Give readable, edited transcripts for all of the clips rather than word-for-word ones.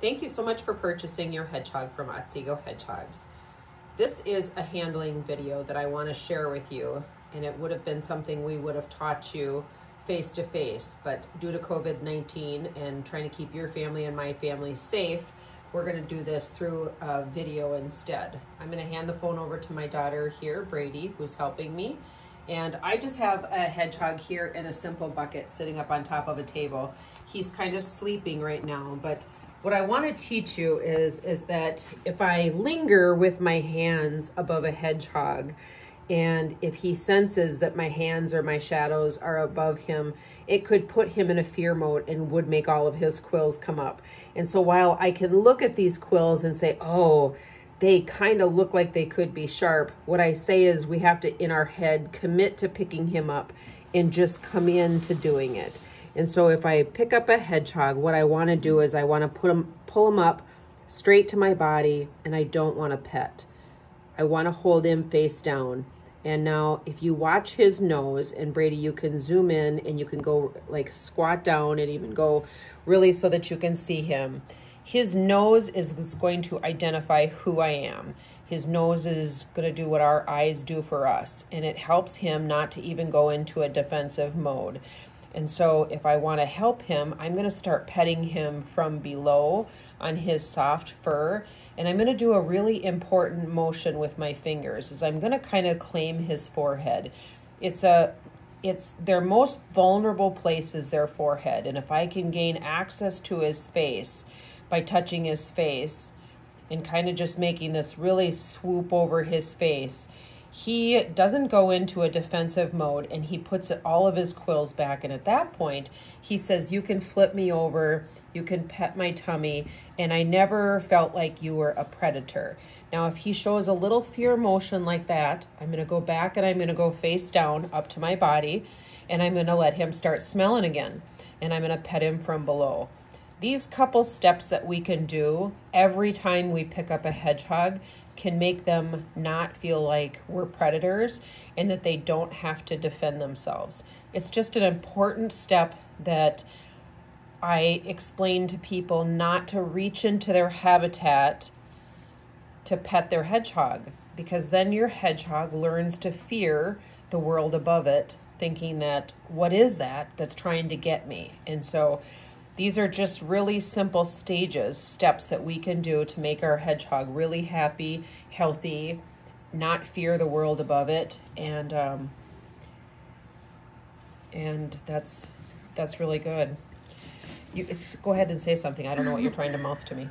Thank you so much for purchasing your hedgehog from Otsego Hedgehogs. This is a handling video that I want to share with you, and it would have been something we would have taught you face to face, but due to COVID-19 and trying to keep your family and my family safe, we're going to do this through a video instead. I'm going to hand the phone over to my daughter here, Brady, who's helping me. And I just have a hedgehog here in a simple bucket sitting up on top of a table. He's kind of sleeping right now, but what I want to teach you is that if I linger with my hands above a hedgehog, and if he senses that my hands or my shadows are above him, it could put him in a fear mode and would make all of his quills come up. And so while I can look at these quills and say, oh, they kind of look like they could be sharp, what I say is we have to, in our head, commit to picking him up and just come into doing it. And so if I pick up a hedgehog, what I want to do is I want to pull him up straight to my body, and I don't want to pet. I want to hold him face down. And now if you watch his nose, and Brady, you can zoom in and you can go like squat down and even go really so that you can see him. His nose is going to identify who I am. His nose is going to do what our eyes do for us, and it helps him not to even go into a defensive mode. And so if I want to help him, I'm going to start petting him from below on his soft fur. And I'm going to do a really important motion with my fingers is I'm going to kind of claim his forehead. It's their most vulnerable place is their forehead. And if I can gain access to his face by touching his face and kind of just making this really swoop over his face, he doesn't go into a defensive mode, and he puts all of his quills back. And at that point, he says, you can flip me over, you can pet my tummy, and I never felt like you were a predator. Now, if he shows a little fear motion like that, I'm going to go back and I'm going to go face down up to my body, and I'm going to let him start smelling again, and I'm going to pet him from below. These couple steps that we can do every time we pick up a hedgehog can make them not feel like we're predators and that they don't have to defend themselves. It's just an important step that I explain to people, not to reach into their habitat to pet their hedgehog, because then your hedgehog learns to fear the world above it, thinking that, what is that that's trying to get me? And so these are just really simple steps that we can do to make our hedgehog really happy, healthy, not fear the world above it, and that's really good. You go ahead and say something. I don't know what you're trying to mouth to me.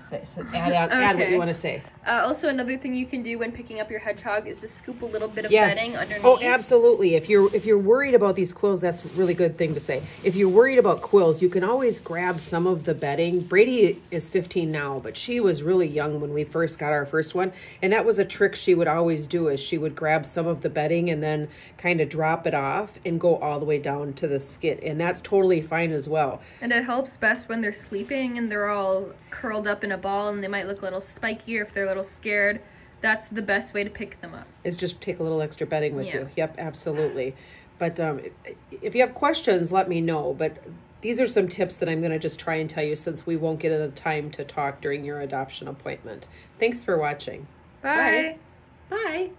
Add what you want to say. Also, another thing you can do when picking up your hedgehog is to scoop a little bit of bedding underneath. Oh, absolutely. If you're worried about these quills, that's a really good thing to say. If you're worried about quills, you can always grab some of the bedding. Brady is 15 now, but she was really young when we first got our first one, and that was a trick she would always do, is she would grab some of the bedding and then kind of drop it off and go all the way down to the skit, and that's totally fine as well. And it helps best when they're sleeping and they're all curled up in a ball and they might look a little spiky, or if they're a little scared, that's the best way to pick them up. Is just take a little extra bedding with you. Yep, absolutely. But if you have questions, let me know. But these are some tips that I'm going to just try and tell you, since we won't get a time to talk during your adoption appointment. Thanks for watching. Bye. Bye. Bye.